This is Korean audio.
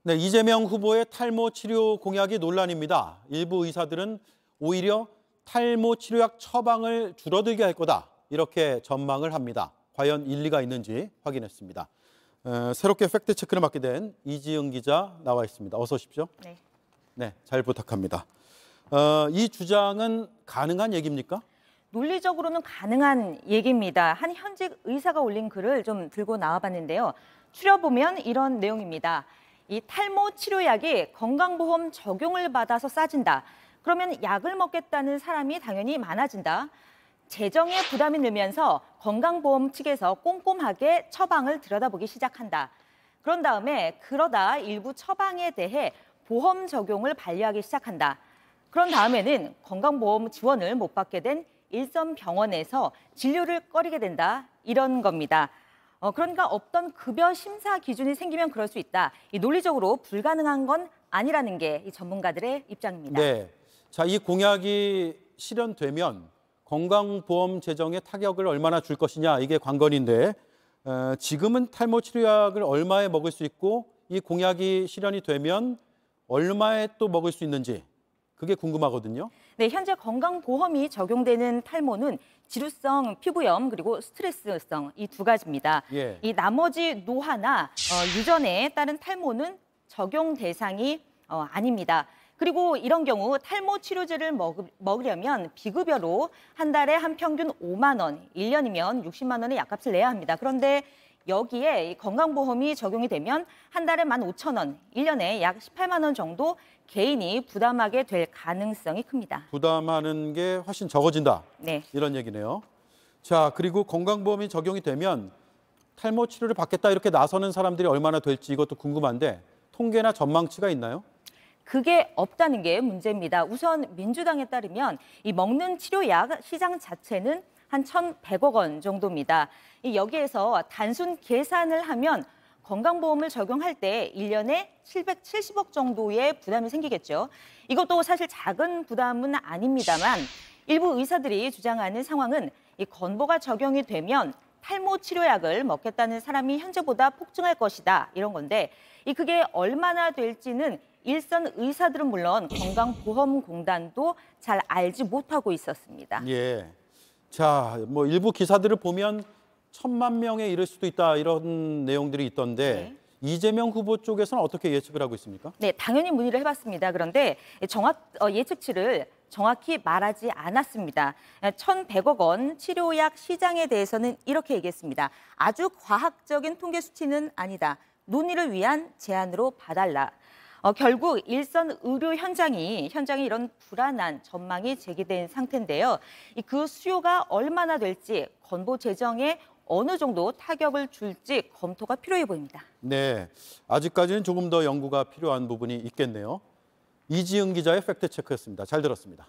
네, 이재명 후보의 탈모 치료 공약이 논란입니다. 일부 의사들은 오히려 탈모 치료약 처방을 줄어들게 할 거다, 이렇게 전망을 합니다. 과연 일리가 있는지 확인했습니다. 새롭게 팩트체크를 맡게 된 이지은 기자 나와 있습니다. 어서 오십시오. 네. 네, 잘 부탁합니다. 이 주장은 가능한 얘기입니까? 논리적으로는 가능한 얘기입니다. 한 현직 의사가 올린 글을 좀 들고 나와봤는데요. 추려보면 이런 내용입니다. 이 탈모 치료약이 건강보험 적용을 받아서 싸진다. 그러면 약을 먹겠다는 사람이 당연히 많아진다. 재정에 부담이 늘면서 건강보험 측에서 꼼꼼하게 처방을 들여다보기 시작한다. 그런 다음에 그러다 일부 처방에 대해 보험 적용을 반려하기 시작한다. 그런 다음에는 건강보험 지원을 못 받게 된 일선 병원에서 진료를 꺼리게 된다. 이런 겁니다. 그러니까 없던 급여 심사 기준이 생기면 그럴 수 있다. 이 논리적으로 불가능한 건 아니라는 게 이 전문가들의 입장입니다. 네. 자, 이 공약이 실현되면 건강보험 재정에 타격을 얼마나 줄 것이냐, 이게 관건인데 지금은 탈모 치료약을 얼마에 먹을 수 있고 이 공약이 실현이 되면 얼마에 또 먹을 수 있는지 그게 궁금하거든요. 네, 현재 건강보험이 적용되는 탈모는 지루성 피부염 그리고 스트레스성 이 두 가지입니다. 예. 이 나머지 노화나 유전에 따른 탈모는 적용 대상이 아닙니다. 그리고 이런 경우 탈모 치료제를 먹으려면 비급여로 한 달에 한 평균 5만 원, 1년이면 60만 원의 약값을 내야 합니다. 그런데 여기에 건강보험이 적용이 되면 한 달에 15,000원, 1년에 약 18만 원 정도 개인이 부담하게 될 가능성이 큽니다. 부담하는 게 훨씬 적어진다. 네. 이런 얘기네요. 자, 그리고 건강보험이 적용이 되면 탈모 치료를 받겠다 이렇게 나서는 사람들이 얼마나 될지 이것도 궁금한데 통계나 전망치가 있나요? 그게 없다는 게 문제입니다. 우선 민주당에 따르면 이 먹는 치료약 시장 자체는 한 1,100억 원 정도입니다. 여기에서 단순 계산을 하면 건강보험을 적용할 때 1년에 770억 정도의 부담이 생기겠죠. 이것도 사실 작은 부담은 아닙니다만 일부 의사들이 주장하는 상황은 이 건보가 적용이 되면 탈모 치료약을 먹겠다는 사람이 현재보다 폭증할 것이다, 이런 건데 그게 얼마나 될지는 일선 의사들은 물론 건강보험공단도 잘 알지 못하고 있었습니다. 예. 자, 뭐 일부 기사들을 보면 1,000만 명에 이를 수도 있다 이런 내용들이 있던데 네. 이재명 후보 쪽에서는 어떻게 예측을 하고 있습니까? 네, 당연히 문의를 해봤습니다. 그런데 예측치를 정확히 말하지 않았습니다. 1,100억 원 치료약 시장에 대해서는 이렇게 얘기했습니다. 아주 과학적인 통계 수치는 아니다. 논의를 위한 제안으로 봐달라. 결국 일선 의료 현장이 이런 불안한 전망이 제기된 상태인데요. 그 수요가 얼마나 될지 건보 재정에 어느 정도 타격을 줄지 검토가 필요해 보입니다. 네, 아직까지는 조금 더 연구가 필요한 부분이 있겠네요. 이지은 기자의 팩트체크였습니다. 잘 들었습니다.